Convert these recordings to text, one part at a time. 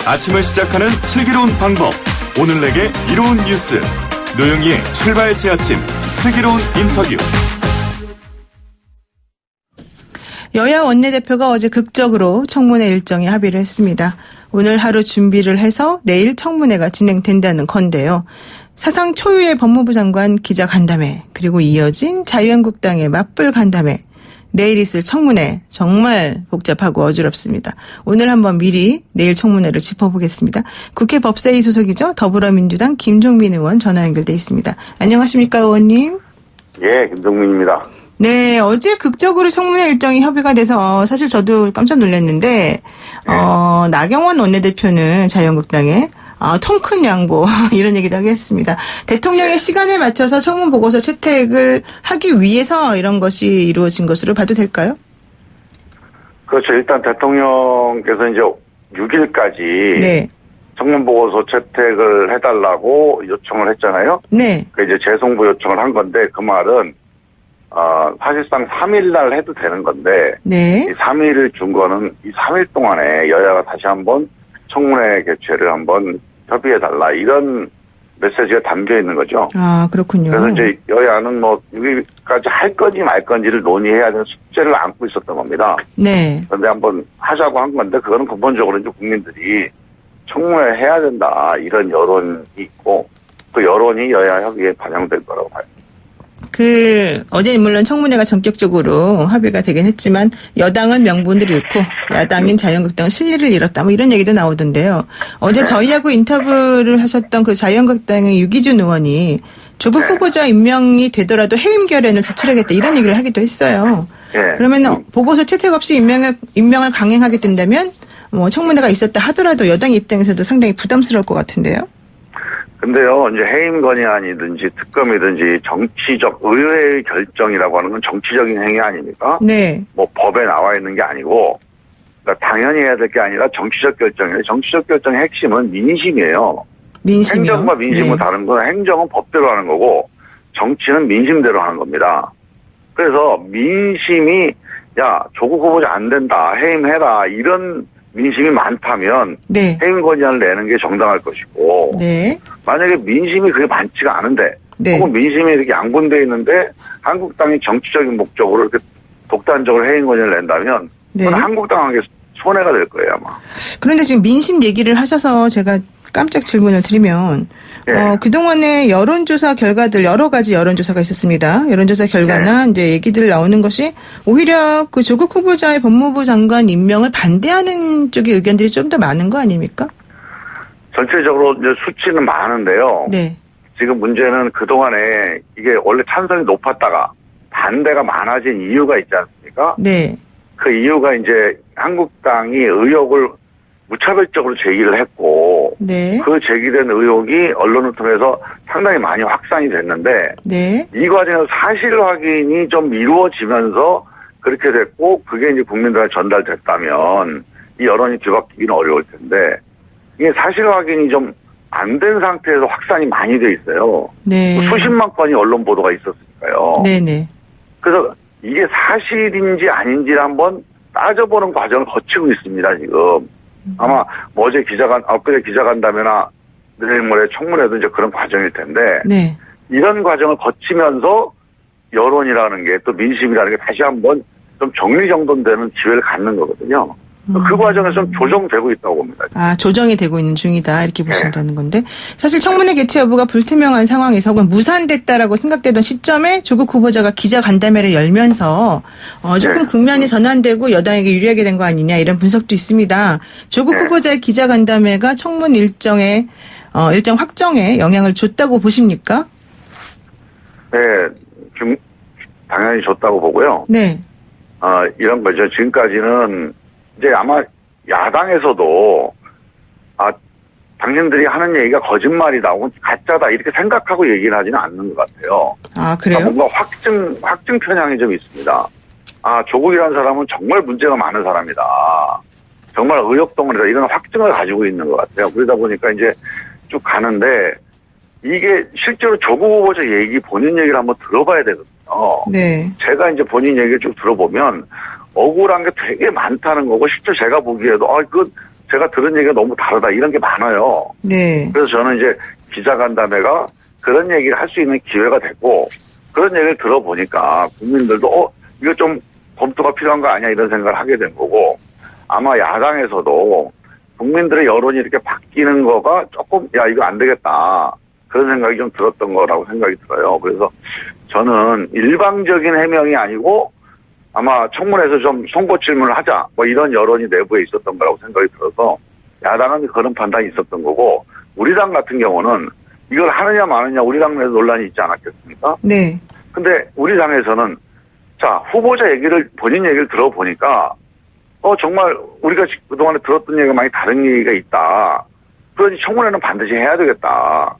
아침을 시작하는 슬기로운 방법. 오늘 내게 이로운 뉴스. 노영희의 출발 새 아침 슬기로운 인터뷰. 여야 원내대표가 어제 극적으로 청문회 일정에 합의를 했습니다. 오늘 하루 준비를 해서 내일 청문회가 진행된다는 건데요. 사상 초유의 법무부 장관 기자간담회, 그리고 이어진 자유한국당의 맞불 간담회, 내일 있을 청문회 정말 복잡하고 어지럽습니다. 오늘 한번 미리 내일 청문회를 짚어보겠습니다. 국회 법사위 소속이죠. 더불어민주당 김종민 의원 전화 연결돼 있습니다. 안녕하십니까, 의원님? 예, 김종민입니다. 네, 어제 극적으로 청문회 일정이 협의가 돼서 사실 저도 깜짝 놀랐는데 나경원 원내대표는 자유한국당에 통 큰 양보 이런 얘기도 하겠습니다. 대통령의 시간에 맞춰서 청문 보고서 채택을 하기 위해서 이런 것이 이루어진 것으로 봐도 될까요? 그렇죠. 일단 대통령께서 이제 6일까지 네. 청문 보고서 채택을 해달라고 요청을 했잖아요. 네. 그 이제 재송부 요청을 한 건데 그 말은 사실상 3일 날 해도 되는 건데 네. 이 3일을 준 거는 이 3일 동안에 여야가 다시 한번 청문회 개최를 한번 협의해달라 이런 메시지가 담겨 있는 거죠. 아, 그렇군요. 그래서 이제 여야는 뭐 6일까지 할 건지 말 건지를 논의해야 되는 숙제를 안고 있었던 겁니다. 네. 그런데 한번 하자고 한 건데 그거는 근본적으로 이제 국민들이 청문회 해야 된다 이런 여론이 있고 그 여론이 여야 협의에 반영될 거라고 봐요. 어제 물론 청문회가 전격적으로 합의가 되긴 했지만 여당은 명분을 잃고 야당인 자유한국당은 실리를 잃었다 뭐 이런 얘기도 나오던데요. 어제 저희하고 인터뷰를 하셨던 그 자유한국당의 유기준 의원이 조국 후보자 임명이 되더라도 해임 결연을 제출하겠다 이런 얘기를 하기도 했어요. 그러면 보고서 채택 없이 임명을 강행하게 된다면 뭐 청문회가 있었다 하더라도 여당 입장에서도 상당히 부담스러울 것 같은데요. 근데요, 이제 해임 건의안이든지 특검이든지 정치적 의회의 결정이라고 하는 건 정치적인 행위 아닙니까? 네. 뭐 법에 나와 있는 게 아니고, 그러니까 당연히 해야 될 게 아니라 정치적 결정이에요. 정치적 결정의 핵심은 민심이에요. 민심이요? 행정과 민심은 네. 다른 건 행정은 법대로 하는 거고, 정치는 민심대로 하는 겁니다. 그래서 민심이 야 조국 후보자 안 된다, 해임해라 이런 민심이 많다면 네. 해임 건의안을 내는 게 정당할 것이고 네. 만약에 민심이 그게 많지가 않은데 네. 혹은 민심이 이렇게 양분되어 있는데 한국당이 정치적인 목적으로 이렇게 독단적으로 해임 건의를 낸다면 네. 그건 한국당에게 손해가 될 거예요 아마. 그런데 지금 민심 얘기를 하셔서 제가 깜짝 질문을 드리면 그동안의 여론조사 결과들 여러 가지 여론조사가 있었습니다. 여론조사 결과나 이제 얘기들 나오는 것이 오히려 그 조국 후보자의 법무부 장관 임명을 반대하는 쪽의 의견들이 좀 더 많은 거 아닙니까? 전체적으로 이제 수치는 많은데요. 네. 지금 문제는 그동안에 이게 원래 찬성이 높았다가 반대가 많아진 이유가 있지 않습니까? 네. 그 이유가 이제 한국당이 의혹을 무차별적으로 제기를 했고 네. 그 제기된 의혹이 언론을 통해서 상당히 많이 확산이 됐는데 네. 이 과정에서 사실 확인이 좀 이루어지면서 그렇게 됐고 그게 이제 국민들한테 전달됐다면 이 여론이 뒤바뀌기는 어려울 텐데 이게 사실 확인이 좀 안 된 상태에서 확산이 많이 돼 있어요. 네. 수십만 건이 언론 보도가 있었으니까요. 네네. 그래서 이게 사실인지 아닌지를 한번 따져보는 과정을 거치고 있습니다, 지금. 아마 어제 엊그제 기자간담회나 내일 모레 청문회도 이제 그런 과정일 텐데. 네. 이런 과정을 거치면서 여론이라는 게 또 민심이라는 게 다시 한번 좀 정리정돈되는 기회를 갖는 거거든요. 그 과정에서 좀 조정되고 있다고 봅니다. 아, 조정이 되고 있는 중이다 이렇게 보신다는 건데 사실 청문회 개최 여부가 불투명한 상황에서 혹은 무산됐다라고 생각되던 시점에 조국 후보자가 기자간담회를 열면서 조금 국면이 전환되고 여당에게 유리하게 된 거 아니냐 이런 분석도 있습니다. 조국 후보자의 기자간담회가 청문 일정 확정에 영향을 줬다고 보십니까? 네, 당연히 줬다고 보고요. 네. 이런 거죠. 지금까지는 이제 아마 야당에서도 당신들이 하는 얘기가 거짓말이다 혹은 가짜다 이렇게 생각하고 얘기를 하지는 않는 것 같아요. 아, 그래요? 뭔가 확증 편향이 좀 있습니다. 조국이라는 사람은 정말 문제가 많은 사람이다. 정말 의혹덩어리다. 이런 확증을 가지고 있는 것 같아요. 그러다 보니까 이제 쭉 가는데 이게 실제로 조국 후보자 본인 얘기를 한번 들어봐야 되거든요. 네. 제가 이제 본인 얘기를 쭉 들어보면 억울한 게 되게 많다는 거고 실제 제가 보기에도 그 제가 들은 얘기가 너무 다르다 이런 게 많아요. 네. 그래서 저는 이제 기자간담회가 그런 얘기를 할 수 있는 기회가 됐고 그런 얘기를 들어보니까 국민들도 이거 좀 검토가 필요한 거 아니야 이런 생각을 하게 된 거고 아마 야당에서도 국민들의 여론이 이렇게 바뀌는 거가 조금 야 이거 안 되겠다 그런 생각이 좀 들었던 거라고 생각이 들어요. 그래서 저는 일방적인 해명이 아니고 아마 청문회에서 좀 송곳 질문을 하자 뭐 이런 여론이 내부에 있었던 거라고 생각이 들어서 야당은 그런 판단이 있었던 거고 우리 당 같은 경우는 이걸 하느냐 마느냐 우리 당 내에서 논란이 있지 않았겠습니까? 네. 근데 우리 당에서는 자 후보자 얘기를 본인 얘기를 들어보니까 정말 우리가 그동안에 들었던 얘기가 많이 다른 얘기가 있다. 그러니 청문회는 반드시 해야 되겠다.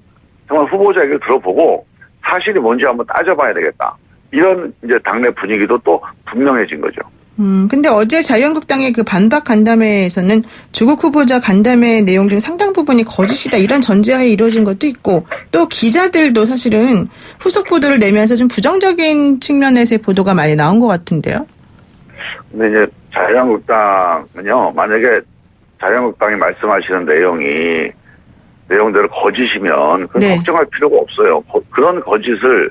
정말 후보자 얘기를 들어보고 사실이 뭔지 한번 따져봐야 되겠다. 이런 이제 당내 분위기도 또 분명해진 거죠. 근데 어제 자유한국당의 그 반박 간담회에서는 조국 후보자 간담회 내용 중 상당 부분이 거짓이다 이런 전제하에 이루어진 것도 있고 또 기자들도 사실은 후속 보도를 내면서 좀 부정적인 측면에서의 보도가 많이 나온 것 같은데요. 근데 이제 자유한국당은요, 만약에 자유한국당이 말씀하시는 내용대로 거짓이면 그건 네. 걱정할 필요가 없어요. 그런 거짓을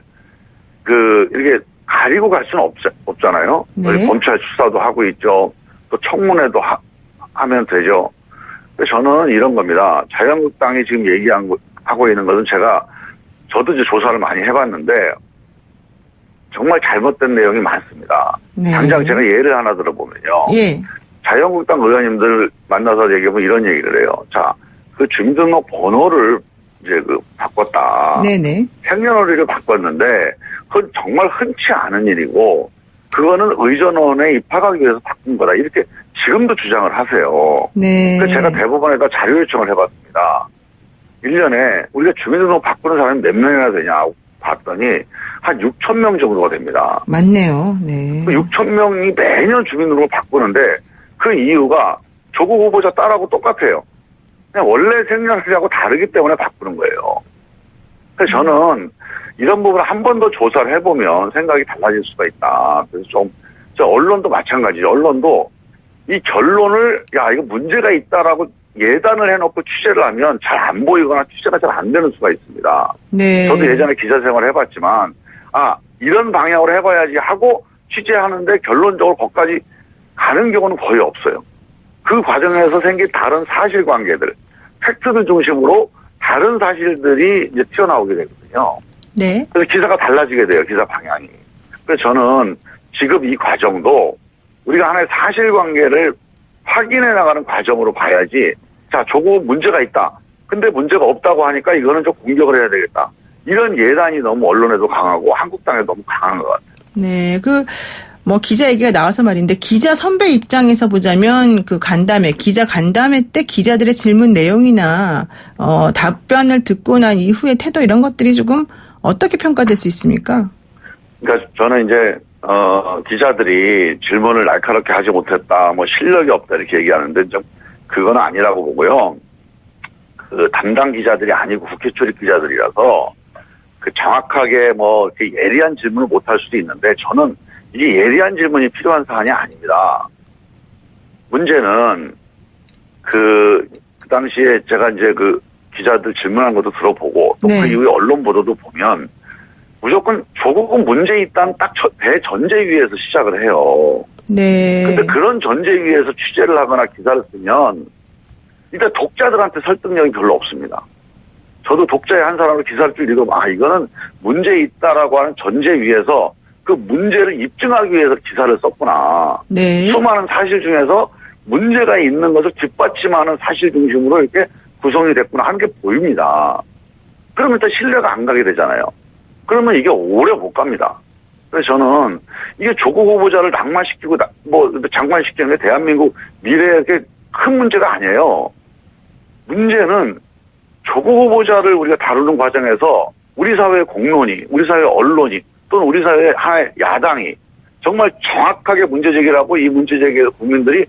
이렇게 가리고 갈 수는 없잖아요. 네. 검찰 수사도 하고 있죠. 또 청문회도 하면 되죠. 저는 이런 겁니다. 자유한국당이 지금 하고 있는 것은 저도 이제 조사를 많이 해봤는데 정말 잘못된 내용이 많습니다. 네. 당장 제가 예를 하나 들어보면요. 예. 자유한국당 의원님들 만나서 얘기하면 이런 얘기를 해요. 자, 그 주민등록 번호를 이제 바꿨다. 네네. 생년월일을 바꿨는데 그건 정말 흔치 않은 일이고 그거는 의전원에 입학하기 위해서 바꾼 거다. 이렇게 지금도 주장을 하세요. 네. 그래서 제가 대법원에다 자료 요청을 해봤습니다. 1년에 우리가 주민등록 바꾸는 사람이 몇 명이나 되냐 봤더니 한 6천 명 정도가 됩니다. 맞네요. 네. 그 6천 명이 매년 주민등록을 바꾸는데 그 이유가 조국 후보자 딸하고 똑같아요. 그냥 원래 생년월일하고 다르기 때문에 바꾸는 거예요. 그래서 저는 이런 부분을 한 번 더 조사를 해보면 생각이 달라질 수가 있다. 그래서 저 언론도 마찬가지죠. 언론도 이 결론을 이거 문제가 있다라고 예단을 해놓고 취재를 하면 잘 안 보이거나 취재가 잘 안 되는 수가 있습니다. 네. 저도 예전에 기자 생활을 해봤지만 이런 방향으로 해봐야지 하고 취재하는데 결론적으로 거기까지 가는 경우는 거의 없어요. 그 과정에서 생긴 다른 사실관계들, 팩트들 중심으로 다른 사실들이 이제 튀어나오게 되거든요. 네. 그래서 기사가 달라지게 돼요. 기사 방향이. 그래서 저는 지금 이 과정도 우리가 하나의 사실관계를 확인해 나가는 과정으로 봐야지. 자, 조국 문제가 있다. 근데 문제가 없다고 하니까 이거는 좀 공격을 해야 되겠다. 이런 예단이 너무 언론에도 강하고 한국당에도 너무 강한 것 같아요. 네. 기자 얘기가 나와서 말인데, 기자 선배 입장에서 보자면, 기자 간담회 때 기자들의 질문 내용이나, 답변을 듣고 난 이후의 태도 이런 것들이 조금 어떻게 평가될 수 있습니까? 그러니까 저는 이제, 기자들이 질문을 날카롭게 하지 못했다, 실력이 없다, 이렇게 얘기하는데, 그건 아니라고 보고요. 담당 기자들이 아니고 국회 출입 기자들이라서, 정확하게 이렇게 예리한 질문을 못할 수도 있는데, 저는 이게 예리한 질문이 필요한 사안이 아닙니다. 문제는 그 당시에 제가 이제 기자들 질문한 것도 들어보고 또 네. 그 이후에 언론 보도도 보면 무조건 조국은 문제 있다는 딱 대전제 위에서 시작을 해요. 네. 근데 그런 전제 위에서 취재를 하거나 기사를 쓰면 일단 독자들한테 설득력이 별로 없습니다. 저도 독자의 한 사람으로 기사를 쭉 읽으면 이거는 문제 있다라고 하는 전제 위에서 그 문제를 입증하기 위해서 기사를 썼구나. 네. 수많은 사실 중에서 문제가 있는 것을 뒷받침하는 사실 중심으로 이렇게 구성이 됐구나 하는 게 보입니다. 그러면 일단 신뢰가 안 가게 되잖아요. 그러면 이게 오래 못 갑니다. 그래서 저는 이게 조국 후보자를 낙마시키고 장관시키는 게 대한민국 미래에 큰 문제가 아니에요. 문제는 조국 후보자를 우리가 다루는 과정에서 우리 사회의 공론이, 우리 사회의 언론이 또는 우리 사회의 하나의 야당이 정말 정확하게 문제제기를 하고 이 문제제기에서 국민들이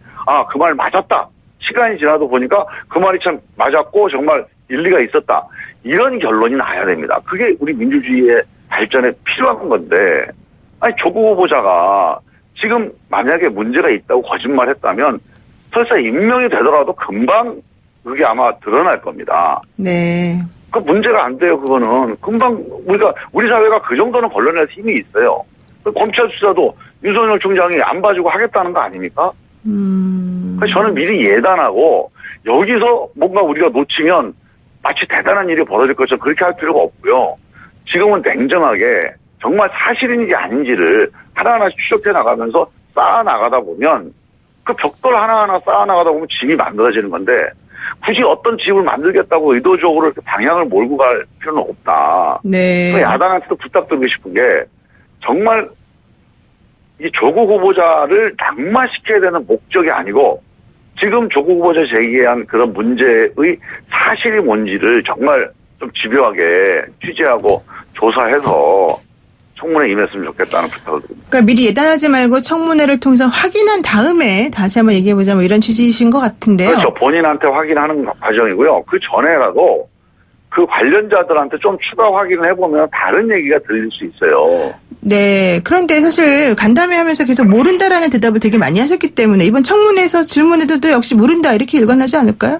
그 말 맞았다. 시간이 지나도 보니까 그 말이 참 맞았고 정말 일리가 있었다. 이런 결론이 나야 됩니다. 그게 우리 민주주의의 발전에 필요한 건데 조국 후보자가 지금 만약에 문제가 있다고 거짓말했다면 설사 임명이 되더라도 금방 그게 아마 드러날 겁니다. 네. 그 문제가 안 돼요. 그거는 금방 우리 사회가 그 정도는 걸러낼 힘이 있어요. 검찰 수사도 윤석열 총장이 안 봐주고 하겠다는 거 아닙니까? 그래서 저는 미리 예단하고 여기서 뭔가 우리가 놓치면 마치 대단한 일이 벌어질 것처럼 그렇게 할 필요가 없고요. 지금은 냉정하게 정말 사실인지 아닌지를 하나하나 추적해 나가면서 쌓아 나가다 보면 그 벽돌 하나하나 쌓아 나가다 보면 집이 만들어지는 건데 굳이 어떤 집을 만들겠다고 의도적으로 이렇게 방향을 몰고 갈 필요는 없다. 네. 야당한테도 부탁드리고 싶은 게 정말 이 조국 후보자를 낙마시켜야 되는 목적이 아니고 지금 조국 후보자 제기한 그런 문제의 사실이 뭔지를 정말 좀 집요하게 취재하고 조사해서 청문회에 임했으면 좋겠다는 부탁을 드립니다. 그러니까 미리 예단하지 말고 청문회를 통해서 확인한 다음에 다시 한번 얘기해보자 뭐 이런 취지이신 것 같은데요. 그렇죠. 본인한테 확인하는 과정이고요. 그 전에라도 그 관련자들한테 좀 추가 확인을 해보면 다른 얘기가 들릴 수 있어요. 네. 그런데 사실 간담회 하면서 계속 모른다라는 대답을 되게 많이 하셨기 때문에 이번 청문회에서 질문에도 역시 모른다 이렇게 일관하지 않을까요?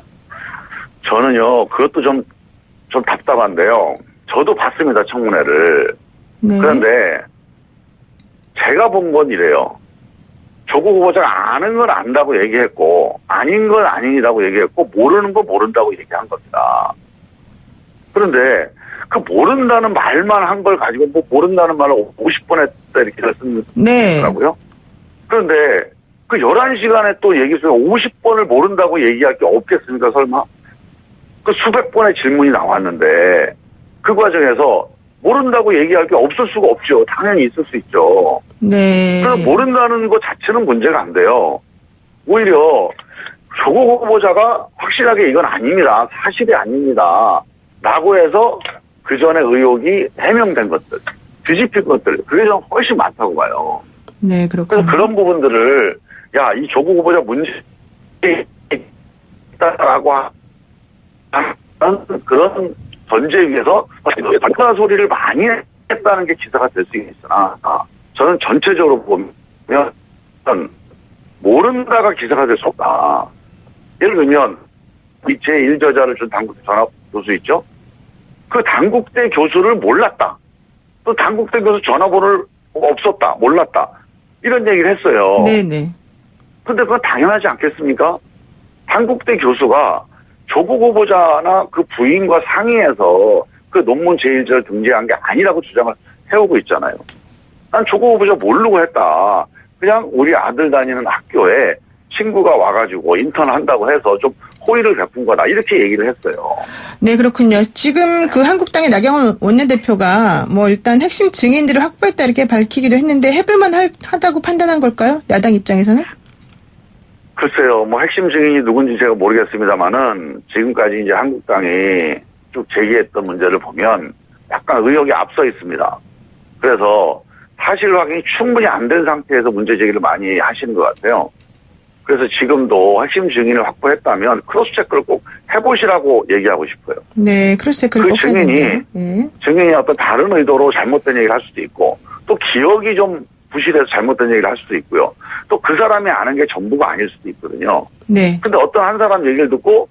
저는요. 그것도 좀 답답한데요. 저도 봤습니다. 청문회를. 네. 그런데 제가 본 건 이래요. 조국 후보자가 아는 건 안다고 얘기했고 아닌 건 아니라고 얘기했고 모르는 건 모른다고 얘기한 겁니다. 그런데 그 모른다는 말만 한 걸 가지고 뭐 모른다는 말을 50번 했다 이렇게 쓰더라고요. 네. 그런데 그 11시간에 또 얘기했어요. 50번을 모른다고 얘기할 게 없겠습니까 설마? 그 수백 번의 질문이 나왔는데 그 과정에서 모른다고 얘기할 게 없을 수가 없죠. 당연히 있을 수 있죠. 네. 그래서 모른다는 것 자체는 문제가 안 돼요. 오히려 조국 후보자가 확실하게 이건 아닙니다. 사실이 아닙니다. 라고 해서 그 전에 의혹이 해명된 것들, 뒤집힌 것들, 그게 좀 훨씬 많다고 봐요. 네, 그렇군요. 그래서 그런 부분들을, 야, 이 조국 후보자 문제 있다라고 하는 그런 전제 위에서 반대하는 소리를 많이 했다는 게 기사가 될 수 있으나, 저는 전체적으로 보면 모른다가 기사가 될 수 없다. 예를 들면 이 제1저자를 준 당국대 전학 교수 있죠? 그 당국대 교수를 몰랐다. 또 당국대 교수 전화번호를 없었다. 몰랐다. 이런 얘기를 했어요. 네네. 근데 그건 당연하지 않겠습니까? 당국대 교수가 조국 후보자나 그 부인과 상의해서 그 논문 제1저를 등재한 게 아니라고 주장을 해오고 있잖아요. 난 조국 후보자 모르고 했다. 그냥 우리 아들 다니는 학교에 친구가 와가지고 인턴 한다고 해서 좀 호의를 베푼 거다. 이렇게 얘기를 했어요. 네, 그렇군요. 지금 그 한국당의 나경원 원내대표가 뭐 일단 핵심 증인들을 확보했다 이렇게 밝히기도 했는데 해볼만 하다고 판단한 걸까요? 야당 입장에서는? 글쎄요. 뭐 핵심 증인이 누군지 제가 모르겠습니다만은 지금까지 이제 한국당이 쭉 제기했던 문제를 보면 약간 의혹이 앞서 있습니다. 그래서 사실 확인이 충분히 안 된 상태에서 문제 제기를 많이 하시는 것 같아요. 그래서 지금도 핵심 증인을 확보했다면 크로스 체크를 꼭 해보시라고 얘기하고 싶어요. 네, 크로스 체크를 꼭 해야 된다. 네. 증인이 어떤 다른 의도로 잘못된 얘기를 할 수도 있고 또 기억이 좀 부실해서 잘못된 얘기를 할 수도 있고요. 또 그 사람이 아는 게 전부가 아닐 수도 있거든요. 네. 근데 어떤 한 사람 얘기를 듣고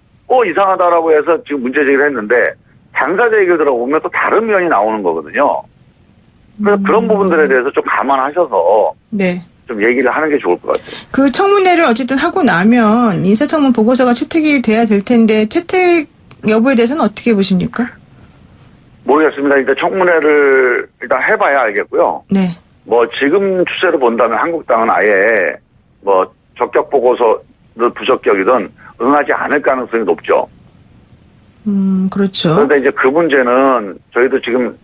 이상하다라고 해서 지금 문제 제기를 했는데 당사자 얘기를 들어보면 또 다른 면이 나오는 거거든요. 그래서 그런 부분들에 대해서 좀 감안하셔서 네. 좀 얘기를 하는 게 좋을 것 같아요. 그 청문회를 어쨌든 하고 나면 인사청문 보고서가 채택이 돼야 될 텐데 채택 여부에 대해서는 어떻게 보십니까? 모르겠습니다. 일단 청문회를 일단 해봐야 알겠고요. 네. 뭐 지금 추세로 본다면 한국당은 아예 뭐 적격 보고서든 부적격이든 응하지 않을 가능성이 높죠. 그렇죠. 그런데 이제 그 문제는 저희도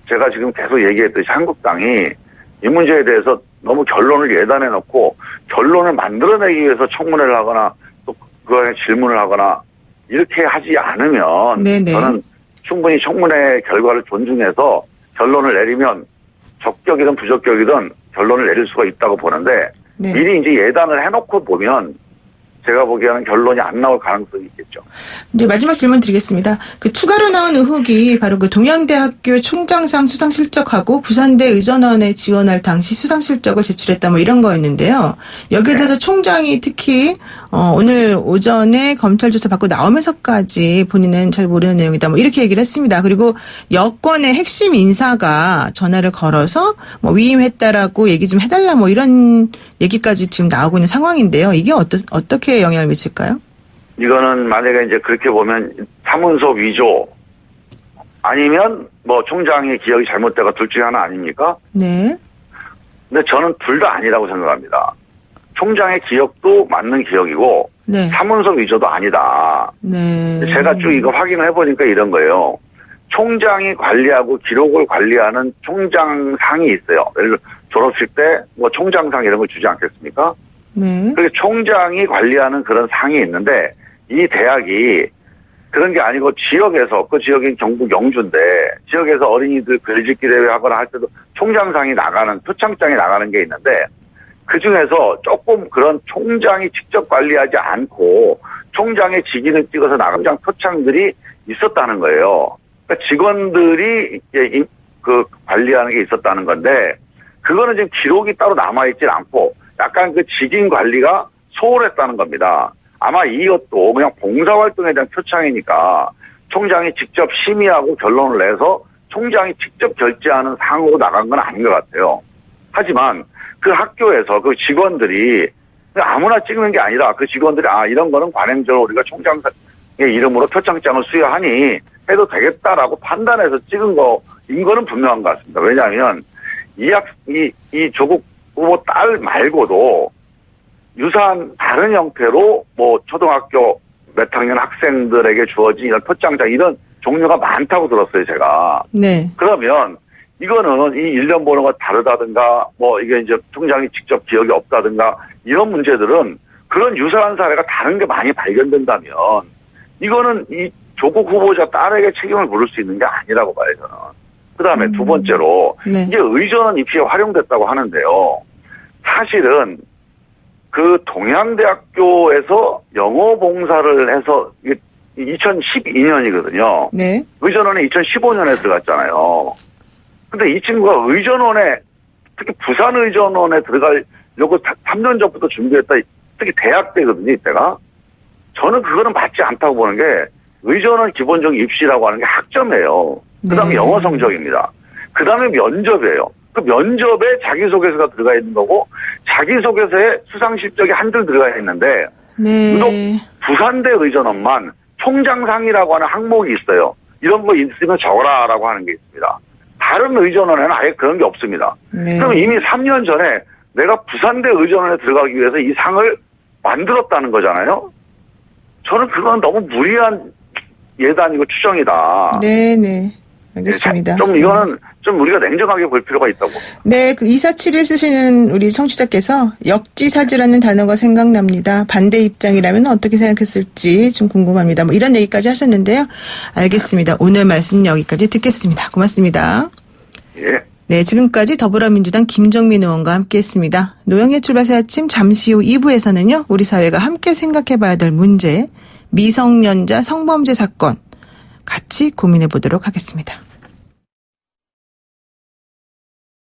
제가 지금 계속 얘기했듯이 한국당이 이 문제에 대해서 너무 결론을 예단해 놓고 결론을 만들어내기 위해서 청문회를 하거나 또 그거에 질문을 하거나 이렇게 하지 않으면 네네. 저는 충분히 청문회 결과를 존중해서 결론을 내리면 적격이든 부적격이든 결론을 내릴 수가 있다고 보는데 네. 미리 이제 예단을 해놓고 보면 제가 보기에는 결론이 안 나올 가능성이 있겠죠. 이제 마지막 질문 드리겠습니다. 그 추가로 나온 의혹이 바로 그 동양대학교 총장상 수상 실적하고 부산대 의전원에 지원할 당시 수상 실적을 제출했다 뭐 이런 거였는데요. 여기에 대해서 총장이 특히 오늘 오전에 검찰 조사 받고 나오면서까지 본인은 잘 모르는 내용이다 뭐 이렇게 얘기를 했습니다. 그리고 여권의 핵심 인사가 전화를 걸어서 뭐 위임했다라고 얘기 좀 해달라 뭐 이런 얘기까지 지금 나오고 있는 상황인데요. 이게 어떻게 영향을 미칠까요? 이거는 만약에 이제 그렇게 보면 사문서 위조 아니면 뭐 총장의 기억이 잘못되고 둘 중에 하나 아닙니까? 네. 근데 저는 둘 다 아니라고 생각합니다. 총장의 기억도 맞는 기억이고 네. 사문서 위조도 아니다. 네. 제가 쭉 이거 확인을 해보니까 이런 거예요. 총장이 관리하고 기록을 관리하는 총장상이 있어요. 예를 들어 졸업식 때 뭐 총장상 이런 걸 주지 않겠습니까? 네. 그게 총장이 관리하는 그런 상이 있는데 이 대학이 그런 게 아니고 지역에서 그 지역인 경북 영주인데 지역에서 어린이들 글짓기 대회 하거나 할 때도 총장상이 나가는 표창장이 나가는 게 있는데 그중에서 조금 그런 총장이 직접 관리하지 않고 총장의 직인을 찍어서 나간 총장 표창들이 있었다는 거예요. 그러니까 직원들이 이제 그 관리하는 게 있었다는 건데 그거는 지금 기록이 따로 남아있질 않고 약간 그 직인 관리가 소홀했다는 겁니다. 아마 이것도 그냥 봉사활동에 대한 표창이니까 총장이 직접 심의하고 결론을 내서 총장이 직접 결제하는 상으로 나간 건 아닌 것 같아요. 하지만 그 학교에서 그 직원들이 아무나 찍는 게 아니라 그 직원들이 이런 거는 관행적으로 우리가 총장의 이름으로 표창장을 수여하니 해도 되겠다라고 판단해서 찍은 거인 거는 분명한 것 같습니다. 왜냐하면 이 조국 후보 딸 말고도 유사한 다른 형태로 뭐 초등학교 몇 학년 학생들에게 주어진 이런 표창장 이런 종류가 많다고 들었어요, 제가. 네. 그러면 이거는 이 일련 번호가 다르다든가 뭐 이게 이제 총장이 직접 기억이 없다든가 이런 문제들은 그런 유사한 사례가 다른 게 많이 발견된다면 이거는 이 조국 후보자 딸에게 책임을 물을 수 있는 게 아니라고 봐요, 저는. 그 다음에 두 번째로 네. 이게 의전원 입시에 활용됐다고 하는데요. 사실은 그 동양대학교에서 영어 봉사를 해서 2012년이거든요. 네. 의전원에 2015년에 들어갔잖아요. 근데 이 친구가 의전원에 특히 부산 의전원에 들어가려고 3년 전부터 준비했다. 특히 대학 때거든요, 이때가. 저는 그거는 맞지 않다고 보는 게 의전원 기본적 입시라고 하는 게 학점이에요. 그다음에 네. 영어 성적입니다. 그다음에 면접이에요. 그 면접에 자기소개서가 들어가 있는 거고 자기소개서에 수상 실적이 한줄 들어가 있는데 네. 유독 부산대 의전원만 총장상이라고 하는 항목이 있어요. 이런 거 있으면 적어라라고 하는 게 있습니다. 다른 의전원에는 아예 그런 게 없습니다. 네. 그럼 이미 3년 전에 내가 부산대 의전원에 들어가기 위해서 이 상을 만들었다는 거잖아요. 저는 그건 너무 무리한 예단이고 추정이다. 네네. 알겠습니다. 좀 이거는 좀 우리가 냉정하게 볼 필요가 있다고. 네, 그 2471 쓰시는 우리 청취자께서 역지사지라는 단어가 생각납니다. 반대 입장이라면 어떻게 생각했을지 좀 궁금합니다. 뭐 이런 얘기까지 하셨는데요. 알겠습니다. 오늘 말씀 여기까지 듣겠습니다. 고맙습니다. 예. 네, 지금까지 더불어민주당 김정민 의원과 함께했습니다. 노영의 출발새 아침 잠시 후 2부에서는요. 우리 사회가 함께 생각해봐야 될 문제, 미성년자 성범죄 사건 같이 고민해 보도록 하겠습니다.